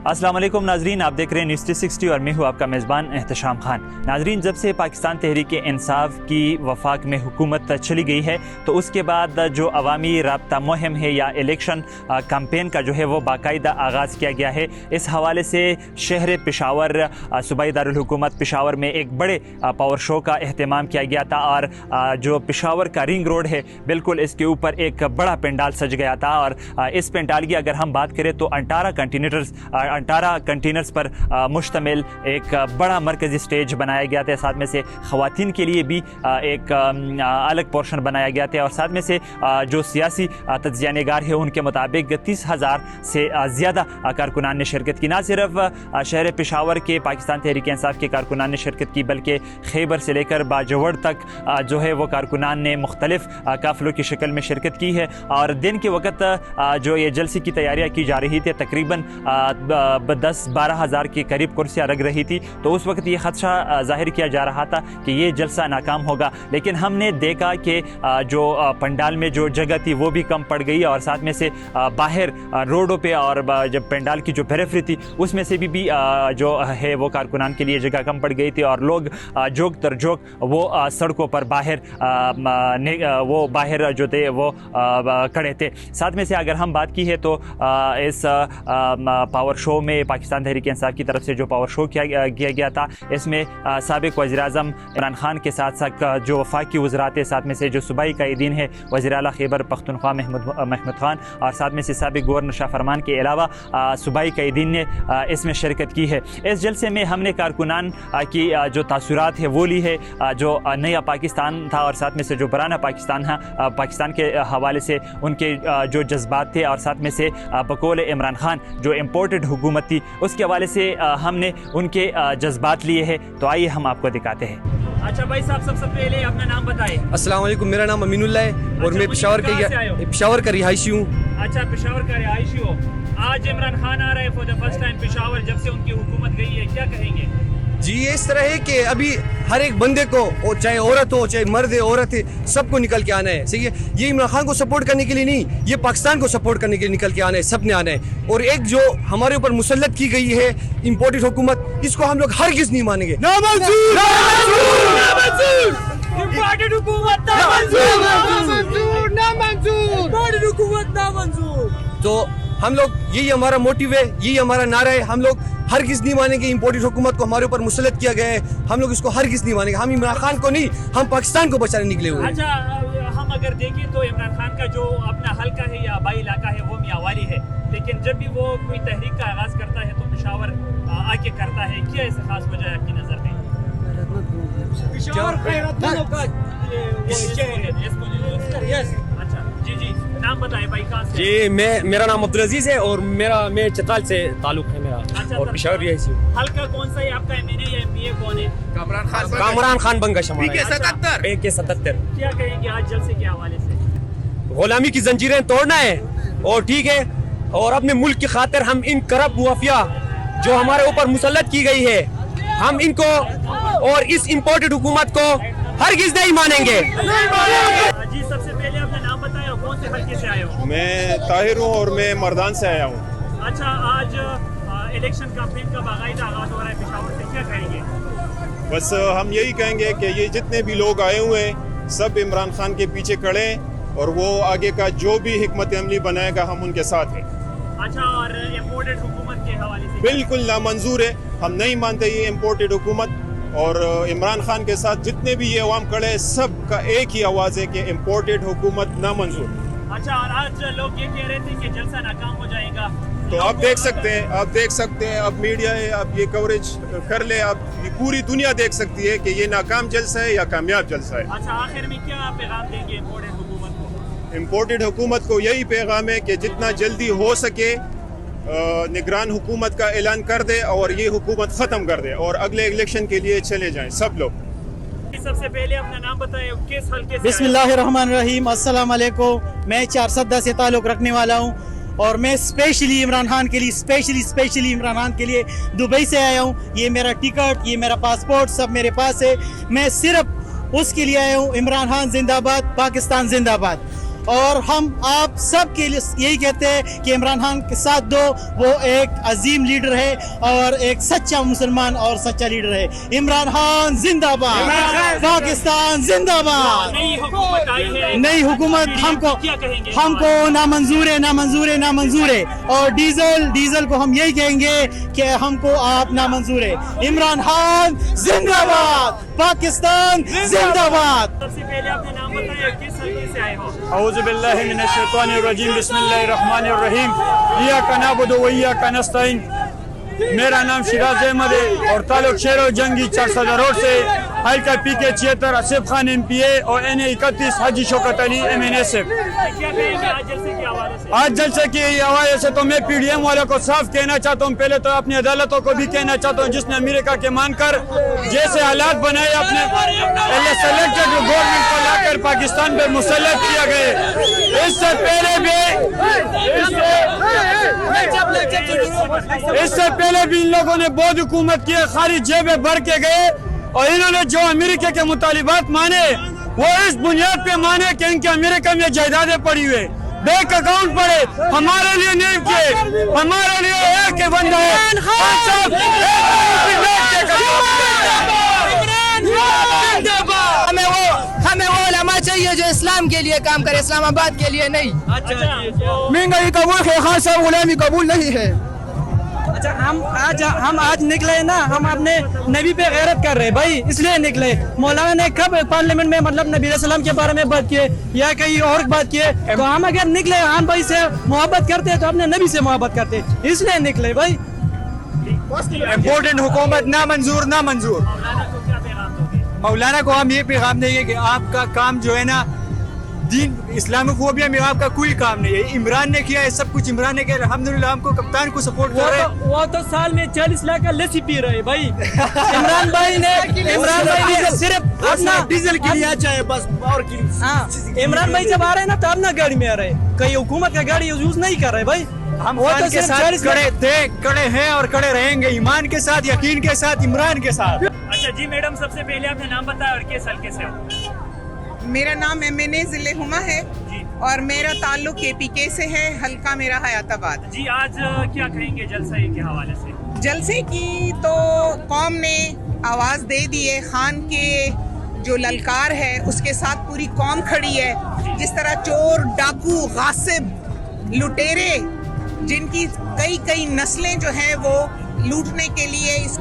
अस्सलाम वालेकुम नाजरीन, आप देख रहे हैं न्यूज़ 360 और मैं हूँ आपका मेज़बान एहतशाम खान। नाजरीन, जब से पाकिस्तान तहरीक इंसाफ की वफाक में हुकूमत चली गई है तो उसके बाद जो अवामी राब्ता मुहिम है या इलेक्शन कैंपेन का जो है वो बाकायदा आगाज़ किया गया है। इस हवाले से शहर पेशावर सूबाई दारुल हुकूमत पेशावर में एक बड़े पावर शो का अहतमाम किया गया था और जो पेशावर का रिंग रोड है बिल्कुल इसके ऊपर एक बड़ा पंडाल सज गया था। और इस पंडाल की अगर हम बात करें तो 18 कंटेनर्स पर मुश्तमिल एक बड़ा मरकज़ी स्टेज बनाया गया था। साथ में से ख़वातीन के लिए भी एक अलग पोर्शन बनाया गया था और साथ में से जो सियासी तज्ज़िया निगार है उनके मुताबिक 30,000 से ज़्यादा कारकुनान ने शिरकत की। ना सिर्फ शहर पेशावर के पाकिस्तान तहरीक इंसाफ के कारकुनान ने शिरकत की बल्कि खैबर से लेकर बाजवड़ तक जो है वो कारकुनान ने मुख्तलिफ काफ़िलों की शक्ल में शिरकत की है। और दिन के वक्त जो ये जलसे की तैयारियाँ की जा रही थी, तकरीबन 10-12 हज़ार के करीब कुर्सियाँ लग रही थी, तो उस वक्त ये ख़दशा ज़ाहिर किया जा रहा था कि ये जलसा नाकाम होगा। लेकिन हमने देखा कि जो पंडाल में जो जगह थी वो भी कम पड़ गई और साथ में से बाहर रोडों पे और जब पंडाल की जो पेरिफेरी थी उसमें से भी जो है वो कारकुनान के लिए जगह कम पड़ गई थी और लोग जोक तर जोक वो सड़कों पर बाहर जो थे वो खड़े थे। साथ में से अगर हम बात की है तो इस पावर शो में पाकिस्तान तहरीक इंसाफ की तरफ से जो पावर शो किया गया था, इसमें साबिक वज़ीर-ए-आज़म इमरान खान के साथ साथ जो वफाकी वज़रात साथ में से जो सूबाई कायदीन है वज़ीर आला खैबर पख्तूनख्वा महमूद खान और साथ में से साबिक गवर्नर शाह फरमान के अलावा सूबाई कायदीन ने इसमें शिरकत की है। इस जलसे में हमने कारकुनान की जो तासुरात है वो ली है, जो नया पाकिस्तान था और साथ में से जो पुराना पाकिस्तान है, पाकिस्तान के हवाले से उनके जो जज्बात थे और साथ में से बकौल इमरान खान जो इम्पोर्टेड हुकूमत थी उसके हवाले से हमने उनके जज्बात लिए हैं। तो आइए हम आपको दिखाते हैं। अच्छा भाई साहब, सबसे पहले अपना नाम बताएं। अस्सलाम वालेकुम, मेरा नाम अमीनुल्लाह है और मैं पेशावर का रिहायशी हूँ। अच्छा, पेशावर का रिहायशी हो। आज इमरान खान आ रहे हैं for the first time Peshawar, जब से उनकी हुकूमत गई है, क्या कहेंगे? जी, ये इस तरह है कि अभी हर एक बंदे को, चाहे औरत हो चाहे मर्द है औरत है, सबको निकल के आना है। सही है, ये इमरान खान को सपोर्ट करने के लिए नहीं, ये पाकिस्तान को सपोर्ट करने के लिए निकल के आना है, सब ने आना है। और एक जो हमारे ऊपर मुसल्लत की गई है इम्पोर्टेड हुकूमत, इसको हम लोग हरगिज़ नहीं मानेंगे। तो हम लोग, यही हमारा मोटिव है, यही हमारा नारा है। हम लोग हरगिज़ नहीं मानेंगे इम्पोर्टेड हुकूमत को, हमारे ऊपर मुसल्लत किया गया है, हम लोग इसको हरगिज़ नहीं मानेंगे। हम इमरान खान को नहीं, हम पाकिस्तान को बचाने निकले हुए हैं। अच्छा, हम अगर देखें तो इमरान खान का जो अपना हल्का है या आबाई इलाका है वो मियांवाली है, लेकिन जब भी वो कोई तहरीक का आगाज़ करता है तो पेशावर आके करता है। क्या ऐसा खास वजह है आपकी नज़र में? अच्छा, जी, नाम बताएं भाई, कहाँ से? जी, मेरा नाम अब्दुल अजीज है और मैं चताल से ताल्लुक है मेरा। अच्छा, और पेशावर रिहायशी हूँ। हल्का कौन सा है आपका? एमएनए या एमपीए कौन है? कामरान खान बंगश हमारा। PK 77। क्या कहेंगे आज जलसे के हवाले से? गुलामी की जंजीरें तोड़ना है और ठीक है, और अपने मुल्क की खातिर हम इन करप्ट माफिया जो हमारे ऊपर मुसल्लत की गई है, हम इनको और इस इम्पोर्टेड हुकूमत को हरगिज़ नहीं मानेंगे। जी, सबसे पहले अपना नाम बताएं और कौन से हल्के से आए हो? मैं ताहिर हूँ और मैं मर्दान से आया हूँ। अच्छा, आज इलेक्शन कैंपेन का बाकायदा आगाज हो रहा है पेशावर से, क्या कहेंगे? बस हम यही कहेंगे कि ये जितने भी लोग आए हुए हैं सब इमरान खान के पीछे खड़े हैं और वो आगे का जो भी हिकमत अमली बनाएगा हम उनके साथ हैं। अच्छा, और इम्पोर्टेड हुकूमत के हवाले से? बिल्कुल नामंजूर है, हम नहीं मानते ये इम्पोर्टेड हुकूमत। और इमरान खान के साथ जितने भी ये अवाम खड़े हैं सबका एक ही आवाज़ है कि इम्पोर्टेड हुकूमत नामंजूर। अच्छा, और आज लोग ये कह रहे थे कि जलसा नाकाम हो जाएगा, तो आप देख सकते हैं, अब मीडिया है, आप ये कवरेज कर ले, आप ये पूरी दुनिया देख सकती है कि ये नाकाम जलसा है या कामयाब जलसा है। अच्छा, आखिर में क्या पैगाम देंगे इम्पोर्टेड हुकूमत को? इम्पोर्टेड हुकूमत को यही पैगाम है कि जितना जल्दी हो सके निगरान हुकूमत का ऐलान कर दे और ये हुकूमत ख़त्म कर दे और अगले इलेक्शन के लिए चले जाएं सब लोग। सबसे पहले अपना नाम बताएं, किस हल्के से? बिस्मिल्लाहिर्रहमानिर्रहीम, अस्सलाम वालेकुम। मैं 410 से ताल्लुक़ रखने वाला हूँ और मैं स्पेशली इमरान खान के लिए स्पेशली इमरान खान के लिए दुबई से आया हूँ। ये मेरा टिकट, ये मेरा पासपोर्ट सब मेरे पास है। मैं सिर्फ उसके लिए आया हूँ। इमरान खान जिंदाबाद, पाकिस्तान जिंदाबाद। اور ہم آپ سب کے لیے یہی کہتے ہیں کہ عمران خان کے ساتھ دو. وہ ایک عظیم لیڈر ہے اور ایک سچا مسلمان اور سچا لیڈر ہے. عمران خان زندہ باد, پاکستان زندہ باد. نئی حکومت ہم کو نامنظور ہے. اور ڈیزل کو ہم یہی کہیں گے کہ ہم کو آپ نامنظور ہے. عمران خان زندہ باد, پاکستان زندہ باد. سب سے پہلے آپ نے نام بتایا, کس حلقے سے آئے ہو؟ اعوذ باللہ من الشیطان الرجیم, بسم اللہ الرحمن الرحیم. ایاک نعبد و ایاک نستعین. میرا نام شیراز احمد ہے اور تعلق شہر و جنگی 400 روڈ سے. حلقہ پی کے 76 آصف خان ایم پی اے اور این اے 31 حاجی Shaukat Ali M N S F. آج جلسے کی حوالے سے تو میں پی ڈی ایم والوں کو صاف کہنا چاہتا ہوں. پہلے تو اپنی عدالتوں کو بھی کہنا چاہتا ہوں, جس نے امریکہ کے مان کر جیسے حالات بنائے اپنے سلیکٹڈ گورنمنٹ کو لا کر پاکستان پہ مسلط کیا گئے. اس سے پہلے بھی ان لوگوں نے بہت حکومت کی, خالی جیبیں بھر کے گئے. اور انہوں نے جو امریکہ کے مطالبات مانے وہ اس بنیاد پہ مانے کہ ان کے امریکہ میں جائیدادیں پڑی ہوئے, بینک اکاؤنٹ پڑے. ہمارے لیے نہیں کیے, ہمارے لیے ایک بندہ ہے. ہمیں وہ علماء چاہیے جو اسلام کے لیے کام کرے, اسلام آباد کے لیے نہیں. مہنگائی قبول ہے, خان صاحب غلامی قبول نہیں ہے. اچھا ہم آج نکلے نا, ہم اپنے نبی پہ غیرت کر رہے بھائی, اس لیے نکلے. مولانا نے کب پارلیمنٹ میں مطلب نبی علیہ السلام کے بارے میں بات کیے یا کہیں اور بات کیے, تو ہم اگر نکلے خان بھائی سے محبت کرتے تو اپنے نبی سے محبت کرتے, اس لیے نکلے بھائی. امپورٹنٹ حکومت نامنظور. مولانا کو ہم یہ پیغام دیں گے کہ آپ کا کام جو ہے نا دین اسلامی فوبیا میں آپ کا کوئی کام نہیں ہے. عمران نے کیا ہے سب کچھ, عمران نے کیا. الحمدللہ ہم کو کپتان کو سپورٹ کر رہے ہیں. وہ تو سال میں 40 لاکھ کا لسی پی رہے بھائی. عمران بھائی نے صرف اپنا ڈیزل کے لیے چاہے بس. اور عمران بھائی جب آ رہے ہیں نا تو اپنا گاڑی میں آ رہے ہیں, کہیں حکومت کا گاڑی یوز نہیں کر رہے بھائی. ہم خان کے ساتھ کڑے ہیں اور کڑے رہیں گے, ایمان کے ساتھ, یقین کے ساتھ, عمران کے ساتھ. اچھا جی میڈم, سب سے پہلے آپ نے نام بتایا اور کس حلقے سے ہو؟ میرا نام ایم اے ضلع ہما ہے اور میرا تعلق کے پی کے سے ہے. حلقہ میرا حیات آباد. جی آج کیا کہیں گے جلسے کے حوالے سے؟ جلسے کی تو قوم نے آواز دے دی ہے. خان کے جو للکار ہے اس کے ساتھ پوری قوم کھڑی ہے. جس طرح چور, ڈاکو, غاصب, لٹیرے, جن کی کئی نسلیں جو ہیں وہ لوٹنے کے لیے اس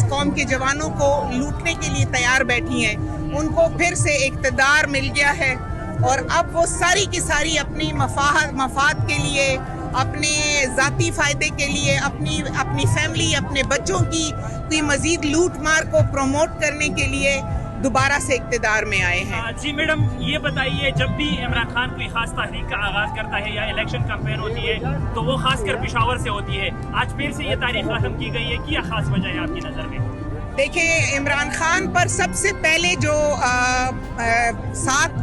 قوم کے جوانوں کو لوٹنے کے لیے تیار بیٹھی ہیں, ان کو پھر سے اقتدار مل گیا ہے. اور اب وہ ساری کی ساری اپنی مفاد کے لیے, اپنے ذاتی فائدے کے لیے, اپنی فیملی, اپنے بچوں کی کوئی مزید لوٹ مار کو پروموٹ کرنے کے لیے دوبارہ سے اقتدار میں آئے ہیں. جی میڈم یہ بتائیے, جب بھی عمران خان کوئی خاص تحریک کا آغاز کرتا ہے یا الیکشن کمپین ہوتی ہے تو وہ خاص کر پشاور سے ہوتی ہے. آج پھر سے یہ تاریخ ختم کی گئی ہے, کیا خاص وجہ ہے آپ کی نظر میں؟ دیکھیں, عمران خان پر سب سے پہلے جو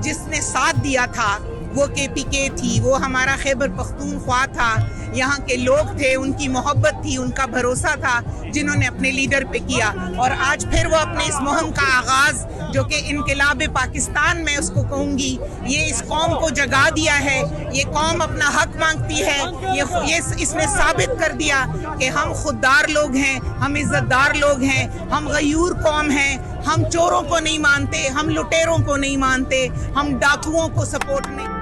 جس نے ساتھ دیا تھا وہ کے پی کے تھی, وہ ہمارا خیبر پختونخوا تھا. یہاں کے لوگ تھے, ان کی محبت تھی, ان کا بھروسہ تھا, جنہوں نے اپنے لیڈر پہ کیا. اور آج پھر وہ اپنے اس مہم کا آغاز, جو کہ انقلاب پاکستان میں اس کو کہوں گی, یہ اس قوم کو جگا دیا ہے. یہ قوم اپنا حق مانگتی ہے. یہ اس نے ثابت کر دیا کہ ہم خوددار لوگ ہیں, ہم عزت دار لوگ ہیں, ہم غیور قوم ہیں. ہم چوروں کو نہیں مانتے, ہم لٹیروں کو نہیں مانتے, ہم ڈاکوؤں کو سپورٹ نہیں.